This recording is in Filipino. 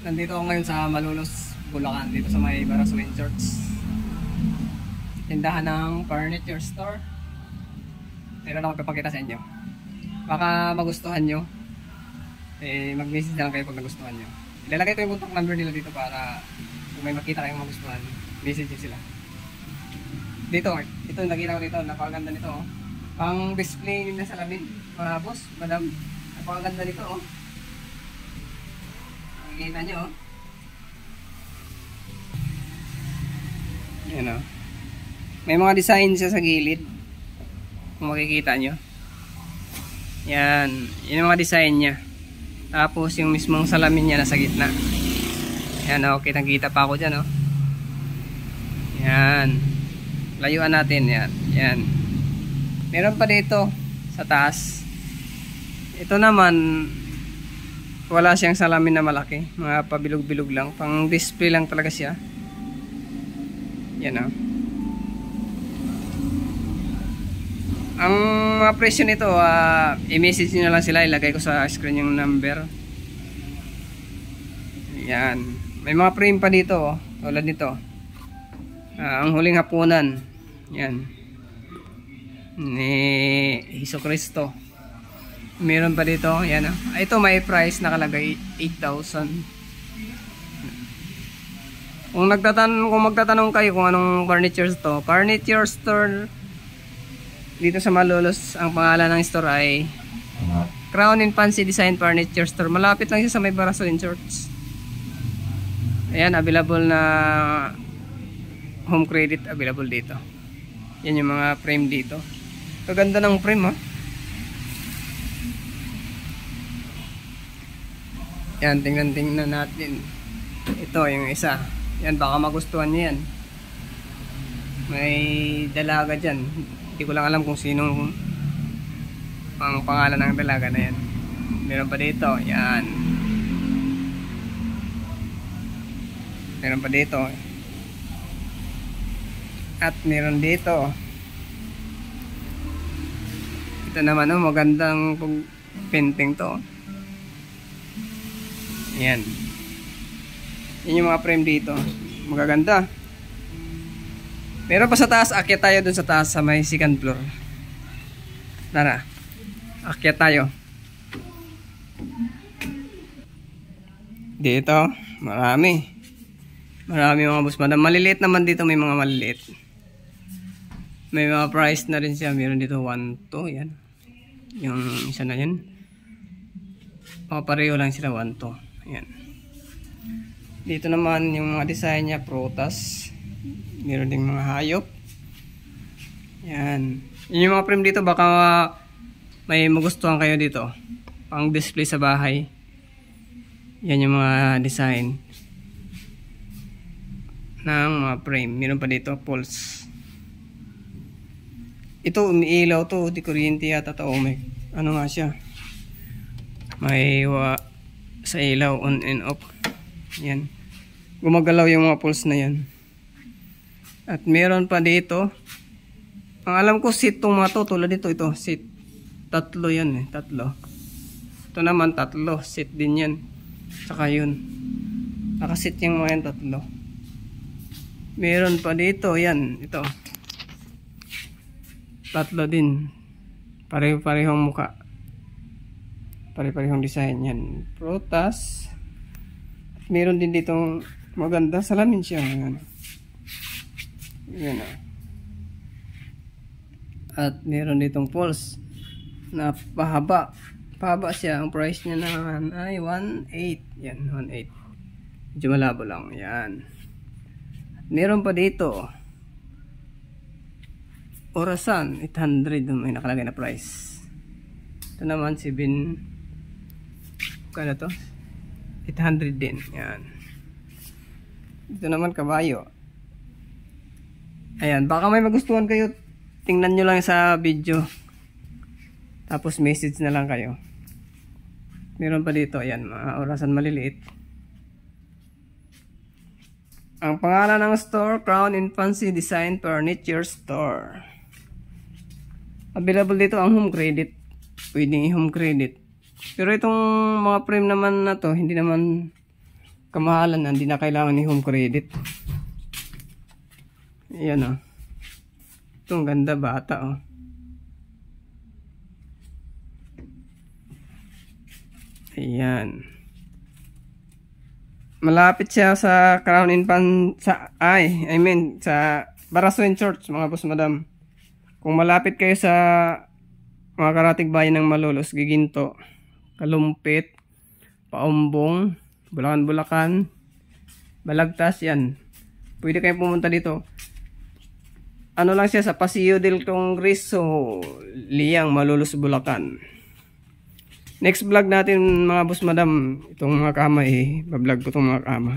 Nandito ako ngayon sa Malolos, Bulacan, dito sa may Baraswain Church. Tindahan ng furniture store. Meron ako ipapakita sa inyo. Baka magustuhan nyo. Mag-message na lang kayo pag nagustuhan nyo. Ilalagay ko yung contact number nila dito para kung may makita kayong magustuhan, message nyo sila. Dito, ito nakita ko dito, napakaganda nito oh. Pang display na salamin, mga boss, madam. Napakaganda nito oh. Nakikita nyo oh. Yan oh. May mga design siya sa gilid. Kung makikita nyo. Yan. Yan yung mga design niya. Tapos yung mismong salamin niya nasa gitna. Yan oh. Kitang kita pa ako dyan oh. Yan. Layuan natin. Yan. Yan. Meron pa dito sa taas. Ito naman wala siyang salamin na malaki. Mga pabilog-bilog lang. Pang display lang talaga siya. Yan o. Ang mga presyo nito, i-message nyo na lang sila. Ilagay ko sa screen yung number. Yan. May mga frame pa dito oh. Tulad nito. Ang huling hapunan. Yan. Ni Jesucristo. Meron pa dito. Yan oh. Ito may price nakalagay 8,000. Kung magtatanong kayo kung anong furniture store dito sa Malolos, ang pangalan ng store ay Crown and Fancy Design Furniture Store. Malapit lang siya sa may Baraswain Church. Ayan, available na home credit available dito. Yan yung mga frame dito. Kaganda ng frame ha. Yan, tingnan natin. Ito yung isa. Yan, baka magustuhan niyo yan. May dalaga dyan. Hindi ko lang alam kung sinong ang pangalan ng dalaga na yan. Meron pa dito. Yan. Meron pa dito. At meron dito. Ito naman oh, magandang painting to. Yan. Yan yung mga frame dito. Magaganda. Meron pa sa taas. Akyat tayo dun sa taas sa may second floor. Tara. Akyat tayo. Dito. Marami. Marami mga boss madam. Maliliit naman dito. May mga maliliit. May mga price na rin siya. Meron dito 1, 2. Yan. Yung isa na yan. Mga pareho lang sila 1, 2. Yan. Dito naman yung mga design niya, prutas. Meron ding mga hayop. Yan. Yun yung mga frame dito, baka may magustuhan kayo dito. Pang display sa bahay. Yan yung mga design ng mga frame. Meron pa dito, pulse. Ito, umiilaw to. Di kuryente yata to. May, ano nga siya. May sa ilaw, on and off. Yan. Gumagalaw yung mga pulse na yan. At meron pa dito. Ang alam ko seat tong mga to. Tulad dito ito. Seat. Tatlo yan eh. Tatlo. Ito naman tatlo. Seat din yan. Saka yun. Nakasit yung mga yan tatlo. Meron pa dito. Yan. Ito. Tatlo din. Pareho-parehong muka. Pare-parehong design yan. Prutas. Meron din ditong maganda salamin siya. Yan. Yan o. At meron ditong pulse na pahaba. Pahaba siya. Ang price niya naman ay 1.8. Yan, 1.8. Medyo malabo lang. Yan. At meron pa dito. Orasan, 800. May nakalagay na price. Ito naman 7. Kano to? 800 din. Yan. Ito naman kabayo. Ayan. Baka may magustuhan kayo. Tingnan nyo lang sa video. Tapos message na lang kayo. Meron pa dito. Ayan. Mga orasan maliliit. Ang pangalan ng store, Crown and Fancy Design Furniture Store. Available dito ang home credit. Pwedeng i-home credit. Pero itong mga frame naman na to, hindi naman kamahalan na, hindi na kailangan ni home credit. Ayan oh. Itong ganda bata oh. Ayan. Malapit siya sa Crown and Pan sa sa Barasuen Church mga boss madam. Kung malapit kayo sa mga karatig bayan ng Malolos, Giginto, Kalumpit, Paumbong, Bulacan, Balagtas yan. Pwede kayong pumunta dito. Ano lang siya sa Paseo del Congreso, Liang, Malolos, Bulacan. Next vlog natin mga boss madam, itong mga kama bablog ko itong mga kama.